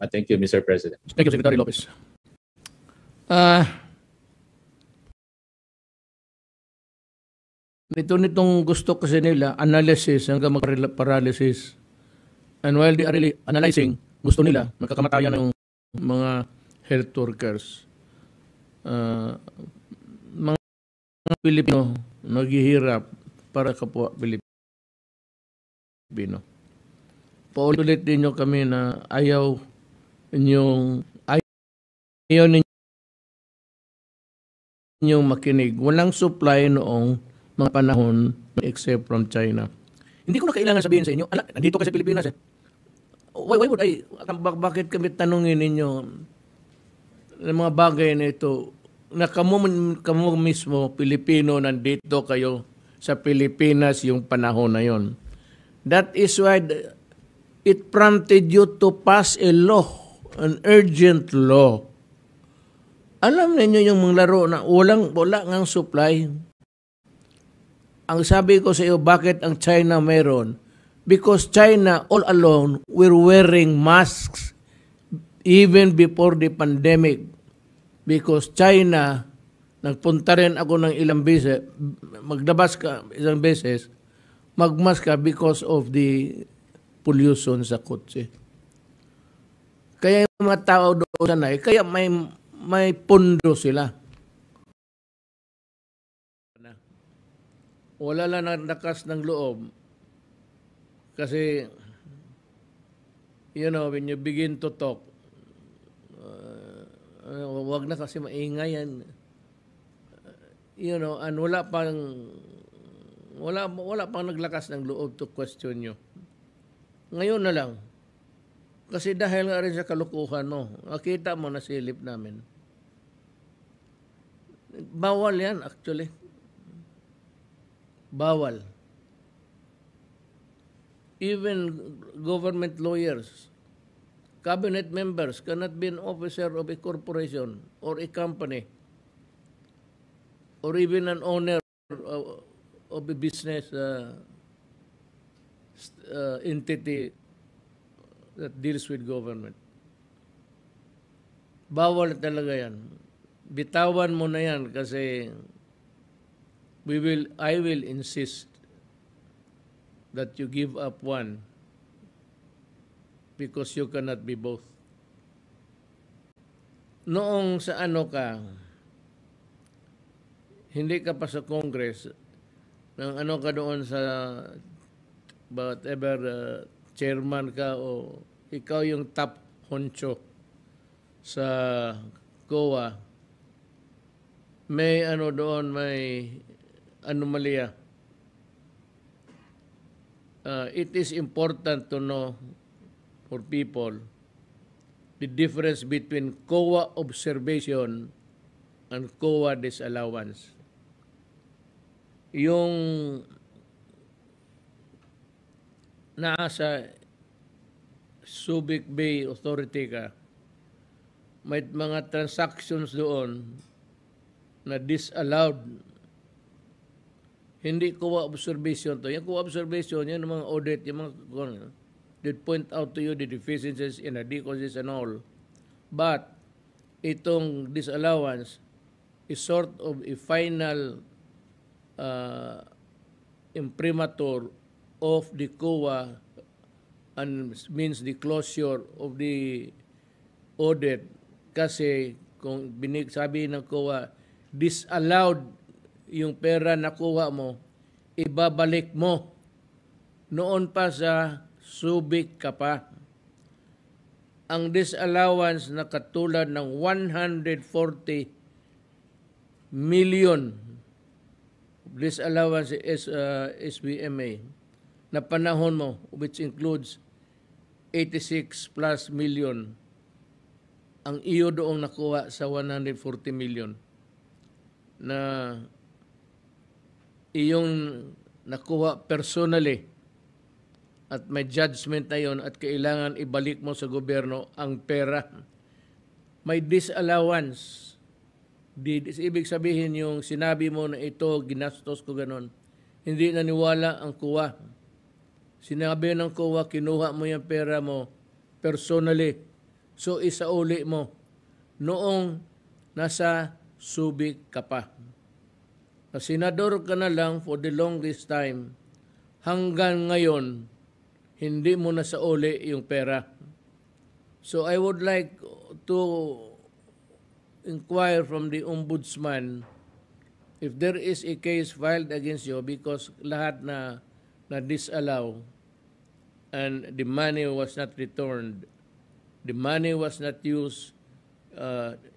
Thank you, Mr. President. Thank you, Secretary Lopez. Nitong gusto kasi nila, analysis hanggang mag-paralysis. And while they are really analyzing, gusto nila, magkakamatayan ng mga health workers. Mga Pilipino naghihirap para kapwa Pilipino. Paulit ninyo kami na ayaw ninyong makinig. Walang supply noong mga panahon except from China. Hindi ko na kailangan sabihin sa inyo, nandito ka sa Pilipinas eh. Why would I, bakit kami tanungin ninyo ng mga bagay na ito na kamu mismo, Pilipino, nandito kayo sa Pilipinas yung panahon na yon. That is why it prompted you to pass a law, an urgent law. Alam niyo yung mga laro na wala ngang supply. Ang sabi ko sa iyo, bakit ang China meron? Because China all along were wearing masks even before the pandemic. Because China, nagpunta rin ako ng ilang beses, magdabas ka isang beses, magmask ka because of the pollution sa kotse. Kaya yung mga tao doon sanay, kaya may pondo sila. Wala lang nakas ng loob. Kasi, when you begin to talk, wag na kasi maingay yan. And wala pang naglakas ng loob to question nyo. Ngayon na lang. Kasi dahil nga rin sa kalukuhan mo, nakita mo na silip namin. Bawal yan actually. Bawal. Even government lawyers, cabinet members cannot be an officer of a corporation or a company or even an owner of a business entity that deals with government. Bawal talaga yan. Bitawan mo na yan kasi I will insist that you give up one because you cannot be both. Noong sa hindi ka pa sa Congress, nang ka doon sa whatever chairman ka o ikaw yung top honcho sa COA, may doon, may anomalya. It is important to know for people the difference between COA observation and COA disallowance. Yung nasa Subic Bay Authority ka, may mga transactions doon na disallowed. Hindi COA observation to. Yung COA observation, yan mga audit, yung mga they point out to you the deficiencies, inadequacies and all. But itong disallowance is sort of a final imprimatur of the COA and means the closure of the audit. Kasi kung sabi ng COA, disallowed yung pera na kuha mo, ibabalik mo. Noon pa sa Subic ka pa. Ang disallowance na katulad ng 140 million disallowance is SBMA na panahon mo, which includes 86 plus million ang iyo doong nakuha sa 140 million na iyong nakuha personally at may judgment na yon at kailangan ibalik mo sa gobyerno ang pera. May disallowance. Ibig sabihin yung sinabi mo na ito, ginastos ko ganon. Hindi naniwala ang COA. Sinabi ng COA, kinuha mo yung pera mo personally. So isauli mo noong nasa Subic ka pa. Senador ka na lang for the longest time. Hanggang ngayon, hindi mo na sauli yung pera. So I would like to inquire from the ombudsman if there is a case filed against you because lahat na disallow and the money was not returned, the money was not used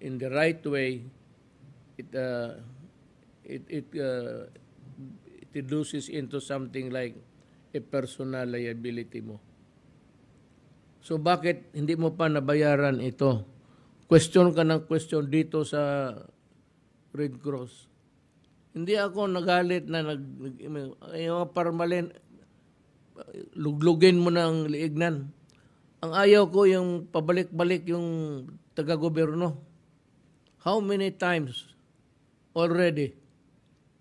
in the right way, it reduces into something like a personal liability mo. So bakit hindi mo pa nabayaran ito? Question ka ng question dito sa Red Cross. Hindi ako nagalit na yung parmalin, luglugin mo ng liignan. Ang ayaw ko yung pabalik-balik yung taga-gobyerno. How many times already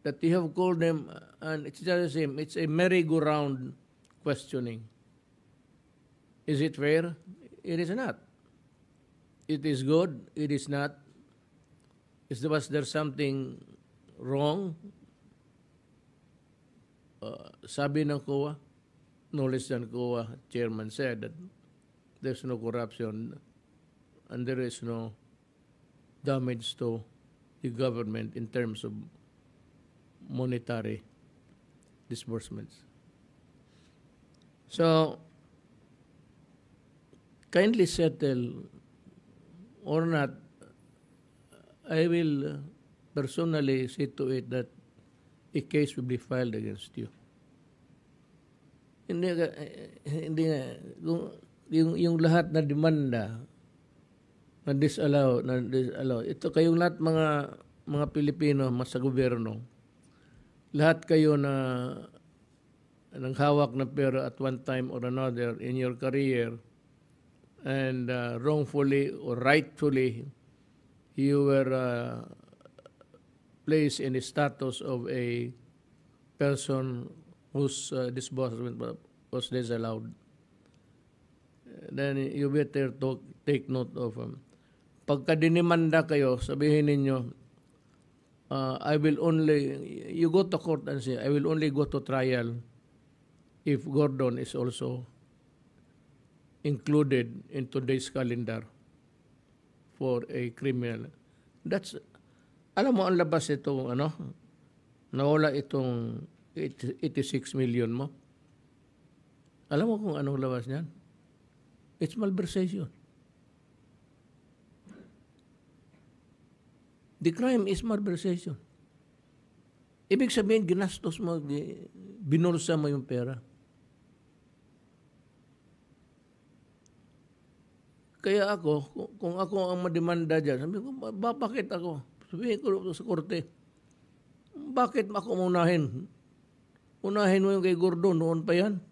that you have called them and it's just the same. It's a merry-go-round questioning. Is it fair? It is not. It is good. It is not. Was there something wrong? Sabi ng COA, no less than COA chairman said that there's no corruption and there is no damage to the government in terms of monetary disbursements. So, kindly settle or not, I will personally see to it that a case will be filed against you. Hindi yung lahat na demanda na disallow. Ito kayong lahat mga Pilipino, sa gobyerno, lahat kayo na nanghawak ng pera at one time or another in your career and wrongfully or rightfully you were placed in the status of a person whose disbursement was disallowed. Then you better take note of pagka dinimanda kayo, sabihin ninyo, I will only, you go to court and say, I will only go to trial if Gordon is also included in today's calendar for a criminal. That's, alam mo ang labas itong, nawala itong 86 million mo. Alam mo kung anong labas niyan? It's malversation. The crime is malversation. Ibig sabihin, ginastos mo, binulsa mo yung pera. Kaya ako, kung ako ang mademanda dyan, sabi ko, bakit ako? Sabihin ko sa korte, bakit ako unahin? Unahin mo yung kay Gordon, noon pa yan.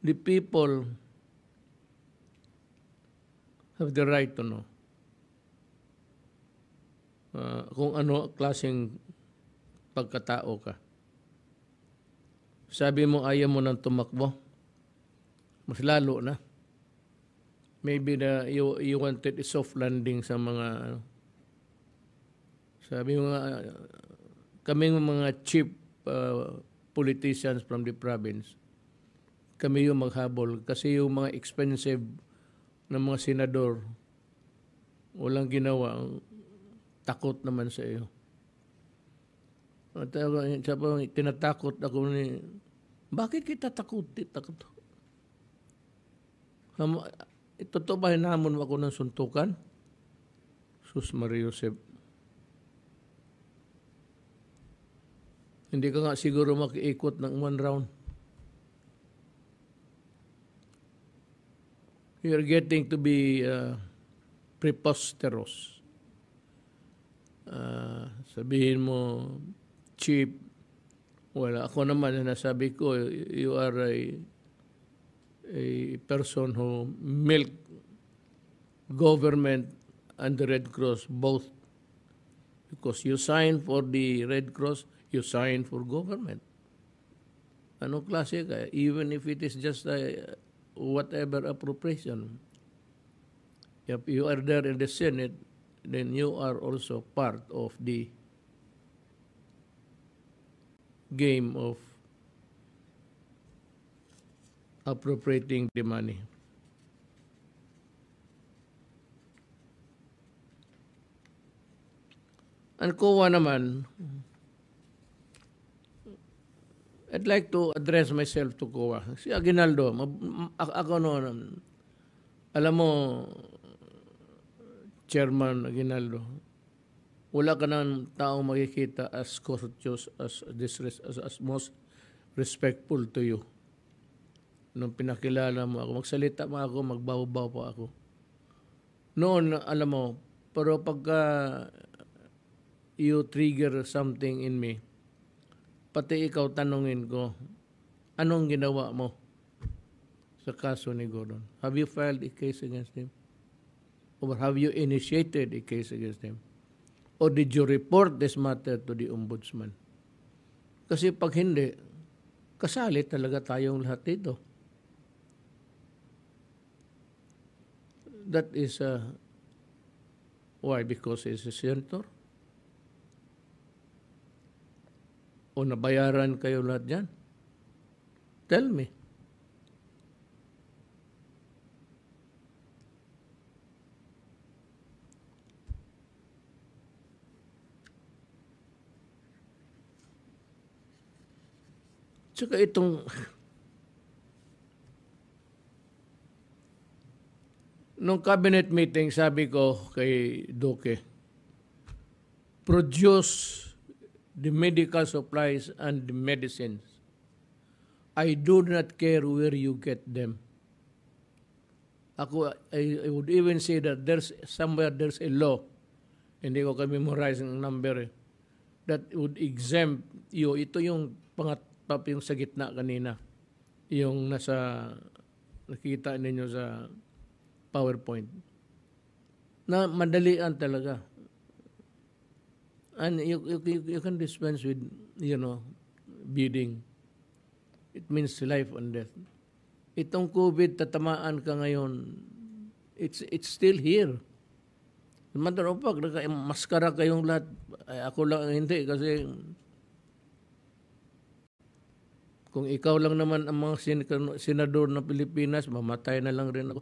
The people have the right to know kung ano klaseng pagkatao ka. Sabi mo ayaw mo nang tumakbo, mas lalo na. Maybe you wanted a soft landing sa mga sabi mo kaming mga chief politicians from the province, kami yung maghabol kasi yung mga expensive na mga senador walang ginawa, takot naman sa iyo. At tinatakot ako ni, bakit kita takot? Totoo ba hinamon ako ng suntukan? Sus Maria Josep. Hindi ka nga siguro makiikot ng one round. You're getting to be preposterous. Sabihin mo, cheap. Well, ako naman na nasabi ko, you are a person who milk government and the Red Cross both. Because you sign for the Red Cross, you sign for government. Ano klase ka? Even if it is just whatever appropriation. If you are there in the Senate, then you are also part of the game of appropriating the money. Ang COA naman, I'd like to address myself to COA. Si Aguinaldo, ako noon, alam mo, Chairman Aguinaldo, wala ka ng taong makikita as courteous, as most respectful to you. Nung pinakilala mo ako, magsalita mo ako, magbaw-baw pa ako. Noon, alam mo, pero pagka you trigger something in me, pati ikaw tanungin ko, anong ginawa mo sa kaso ni Gordon? Have you filed a case against him? Or have you initiated a case against him? Or did you report this matter to the ombudsman? Kasi pag hindi, kasali talaga tayong lahat dito. That is, why? Because he's a senator? O nabayaran kayo lahat dyan? Tell me. Tsaka itong nung cabinet meeting, sabi ko kay Duque, produce the medical supplies and the medicines. I do not care where you get them. I would even say that there's a law, hindi ko ka-memorize ng number, that would exempt you. Ito yung yung sa gitna kanina, yung nakita ninyo sa PowerPoint, na madalian talaga. And you can dispense with, bidding. It means life and death. Itong COVID, tatamaan ka ngayon, it's still here. Matter of fact, maskara kayong lahat. Ay, ako lang hindi kasi kung ikaw lang naman ang mga senador ng Pilipinas, mamatay na lang rin ako.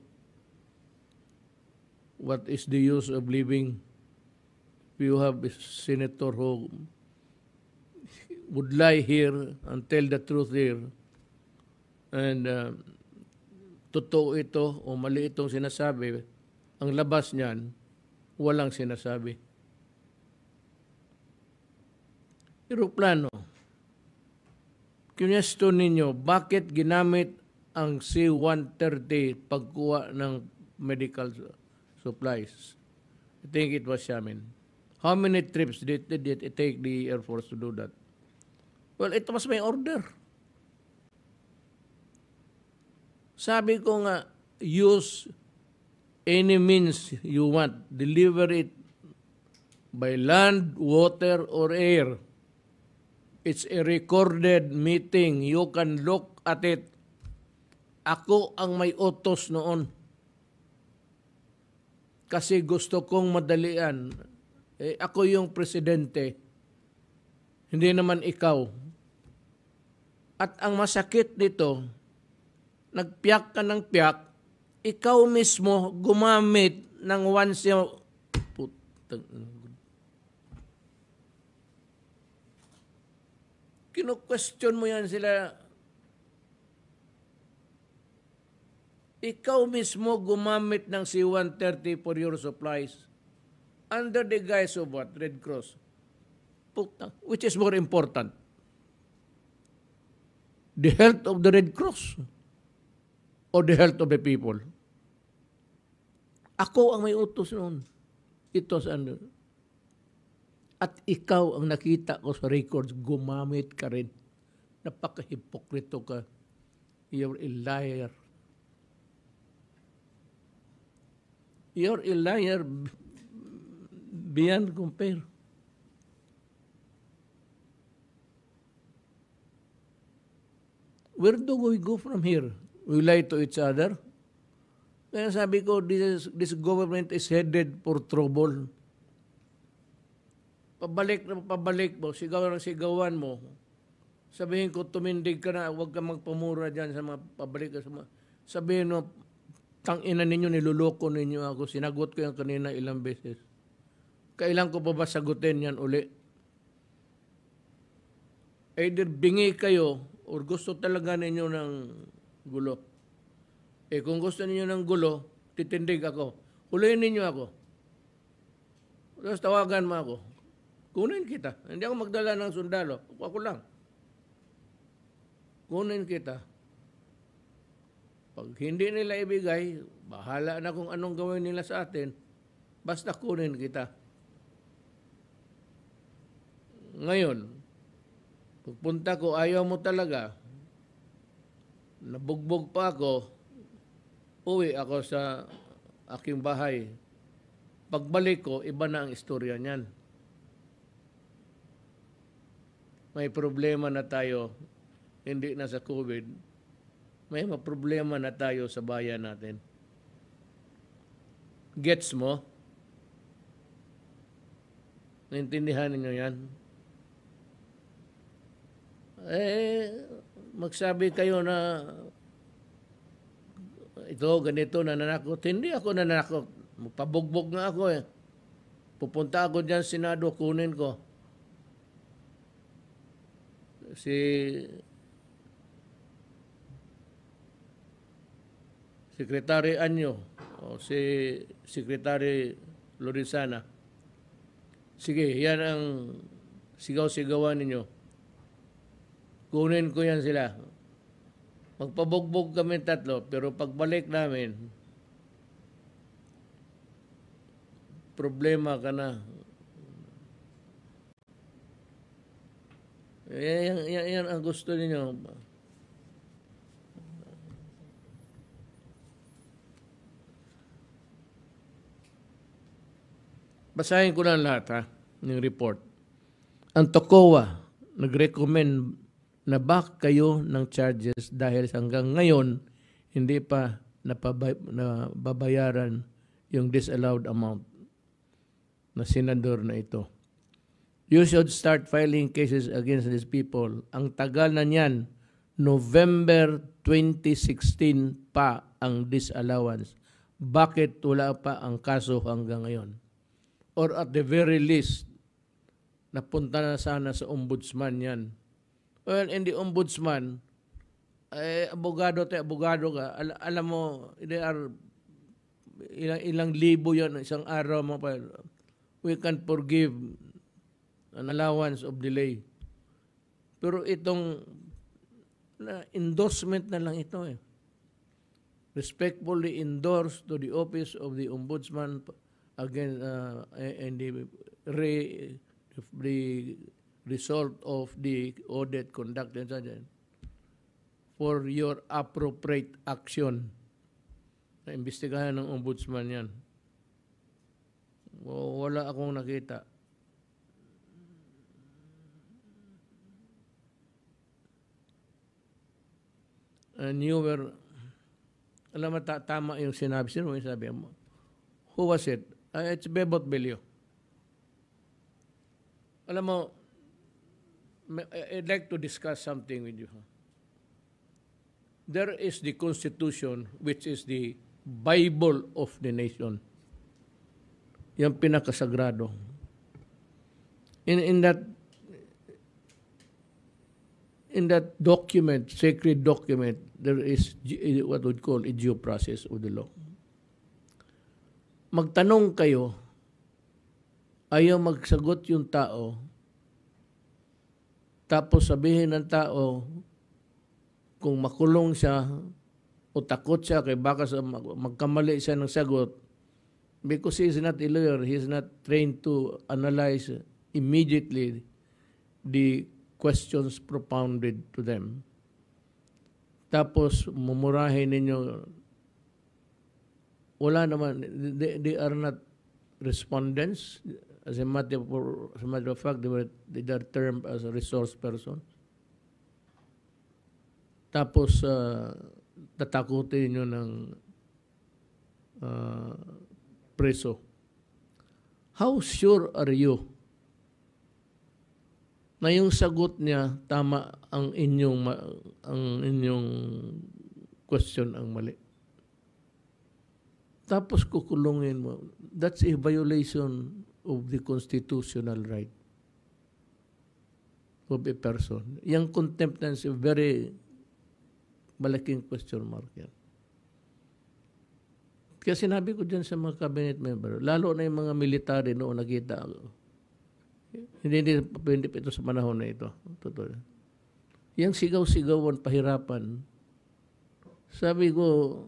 What is the use of living if you have a senator who would lie here and tell the truth here, and totoo ito o mali itong sinasabi, ang labas niyan, walang sinasabi. Eroplano. Question ninyo, bakit ginamit ang C-130 pagkuha ng medical supplies? I think it was Xiamen. How many trips did it take the Air Force to do that? Well, it was my order. Sabi ko nga, use any means you want. Deliver it by land, water, or air. It's a recorded meeting. You can look at it. Ako ang may utos noon. Kasi gusto kong madalian. Ako yung presidente. Hindi naman ikaw. At ang masakit nito, nagpiyak ka ng piyak, ikaw mismo gumamit ng kino-question mo yan sila. Ikaw mismo gumamit ng C-130 for your supplies under the guise of what? Red Cross. Which is more important? The health of the Red Cross or the health of the people? Ako ang may utos noon. Ito sa At ikaw ang nakita ko sa records, gumamit ka rin. Napaka-hipokrito ka. You're a liar. You're a liar beyond compare. Where do we go from here? We lie to each other. Kaya sabi ko, this government is headed for trouble. Pabalik na pabalik mo, sigaw ng sigawan mo. Sabihin ko, tumindig ka na, huwag ka magpamura dyan sa mga pabalik ka sa mga. Sabihin mo, tangina ninyo, niluloko ninyo ako. Sinagot ko yan kanina ilang beses. Kailan ko pa ba sagutin yan uli? Either bingi kayo or gusto talaga ninyo ng gulo. Kung gusto ninyo ng gulo, titindig ako. Huliin ninyo ako. Tapos tawagan mo ako. Kunin kita. Hindi ako magdala ng sundalo. Ako lang. Kunin kita. Pag hindi nila ibigay, bahala na kung anong gawin nila sa atin. Basta kunin kita. Ngayon, pagpunta ko, ayaw mo talaga. Nabugbog pa ako. Uwi ako sa aking bahay. Pagbalik ko, iba na ang istorya niyan. May problema na tayo, hindi na sa COVID. May problema na tayo sa bayan natin. Gets mo? Naintindihan ninyo yan? Magsabi kayo na ito, ganito, nananakot. Hindi ako nananakot. Pabugbog nga ako eh. Pupunta ako dyan, Senado, kunin ko. Si Secretary Anyo o si Secretary Lorizana. Sige, yan ang sigaw-sigawan ninyo. Kunin ko yan sila. Magpabugbog kami tatlo, pero pagbalik namin, problema ka na. Yan ang gusto ninyo. Basahin ko lang lahat ha, ng report. Ang TOCOA nag-recommend na back kayo ng charges dahil hanggang ngayon hindi pa nababayaran yung disallowed amount na senador na ito. You should start filing cases against these people. Ang tagal na niyan, November 2016 pa ang disallowance. Bakit wala pa ang kaso hanggang ngayon? Or at the very least, napunta na sana sa ombudsman yan. Well, in the ombudsman, abogado ka. Alam mo, they are ilang libo yan, isang araw mo pa. We can forgive an allowance of delay. Pero itong endorsement na lang ito eh. Respectfully endorsed to the office of the ombudsman again and the result of the audit conducted for your appropriate action. Naimbestigahan ng ombudsman yan. Wala akong nakita. And you were, alam mo, tama yung sinabi. Sino yung sabi mo? Who was it? It's Bebot Belio. Alam mo, I'd like to discuss something with you. There is the Constitution, which is the Bible of the nation. Yung pinakasagrado. In that document, sacred document, there is what we call a due process of the law. Magtanong kayo, ayaw magsagot yung tao, tapos sabihin ng tao, kung makulong siya o takot siya kay baka magkamali siya ng sagot, because he is not a lawyer, he is not trained to analyze immediately the questions propounded to them. Tapos mumurahin ninyo, wala naman, they are not respondents. As a matter of fact, they are termed as a resource person. Tapos tatakutin nyo ng preso. How sure are you na yung sagot niya tama ang inyong question ang mali? Tapos kukulungin mo. That's a violation of the constitutional right of a person. Yung contempt na is a very malaking question mark yan. Kaya sinabi ko dyan sa mga cabinet member, lalo na yung mga military noon nakita ako. Hindi ito sa panahon na ito. Totoo. Yung sigaw-sigawan, pahirapan. Sabi ko,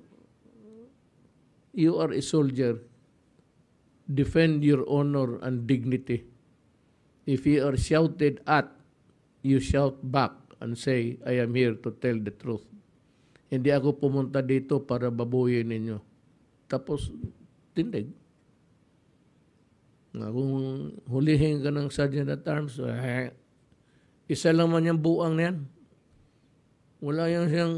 you are a soldier. Defend your honor and dignity. If you are shouted at, you shout back and say, I am here to tell the truth. Hindi ako pumunta dito para babuyin ninyo. Tapos, tindig. Kung hulihin ka ng sergeant at arms, isa lang man yung buang na yan. Wala yan siyang...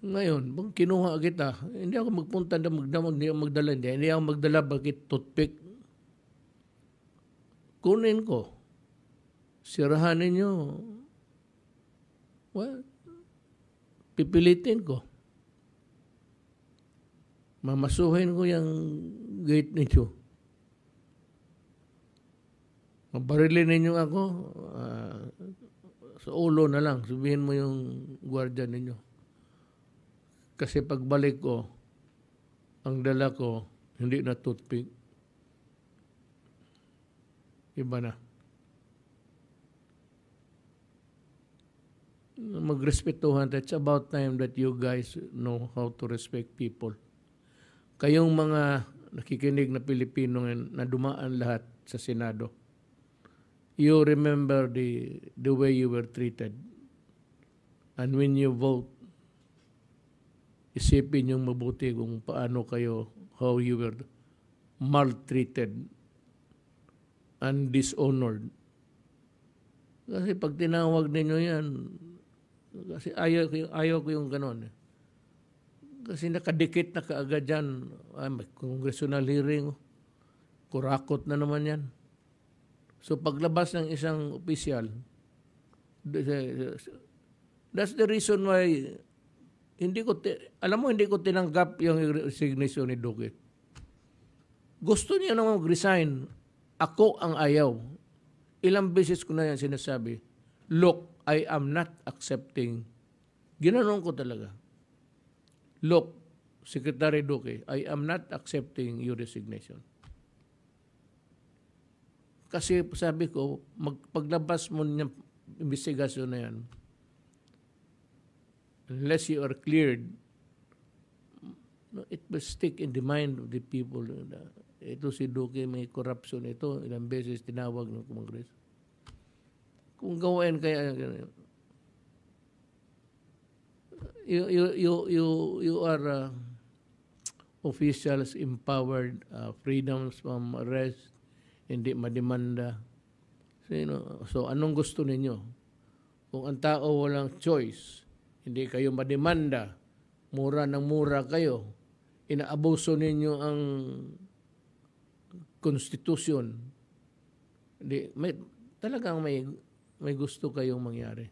Ngayon, bang kinuha kita, hindi ako magpunta na hindi ako magdala. Hindi ako magdala, bakit toothpick? Kunin ko. Sirahan ninyo. Well, pipilitin ko. Mamasuhin ko yung gate ninyo. Mabarilin ninyo ako, sa ulo na lang, sabihin mo yung gwardiya ninyo. Kasi pagbalik ko, ang dala ko, hindi na toothpick. Iba na. Magrespetuhan. It's about time that you guys know how to respect people. Kayong mga nakikinig na Pilipino na dumaan lahat sa Senado, you remember the way you were treated. And when you vote, isipin yung mabuti kung paano kayo, how you were maltreated and dishonored. Kasi pag tinawag ninyo yan, kasi ayaw ko yung ganon. Kasi nakadikit na kaagad yan. May congressional hearing. Kurakot na naman yan. So paglabas ng isang opisyal, that's the reason why alam mo, hindi ko tinanggap yung resignation ni Duque. Gusto niya naman mag-resign. Ako ang ayaw. Ilang beses ko na yan sinasabi, look, I am not accepting. Ginanong ko talaga. Look, Secretary Duque, I am not accepting your resignation. Kasi sabi ko, paglabas mo ng investigasyon na yan, unless you are cleared, it will stick in the mind of the people. Ito si Duque, may corruption ito. Ilang beses tinawag ng Kongreso. Kung gawin kaya, you are officials empowered, freedoms from arrest, hindi mademanda. So anong gusto ninyo? Kung ang tao walang choice, hindi kayo mademanda, mura ng mura kayo, inaabuso ninyo ang konstitusyon, talagang may gusto kayong mangyari.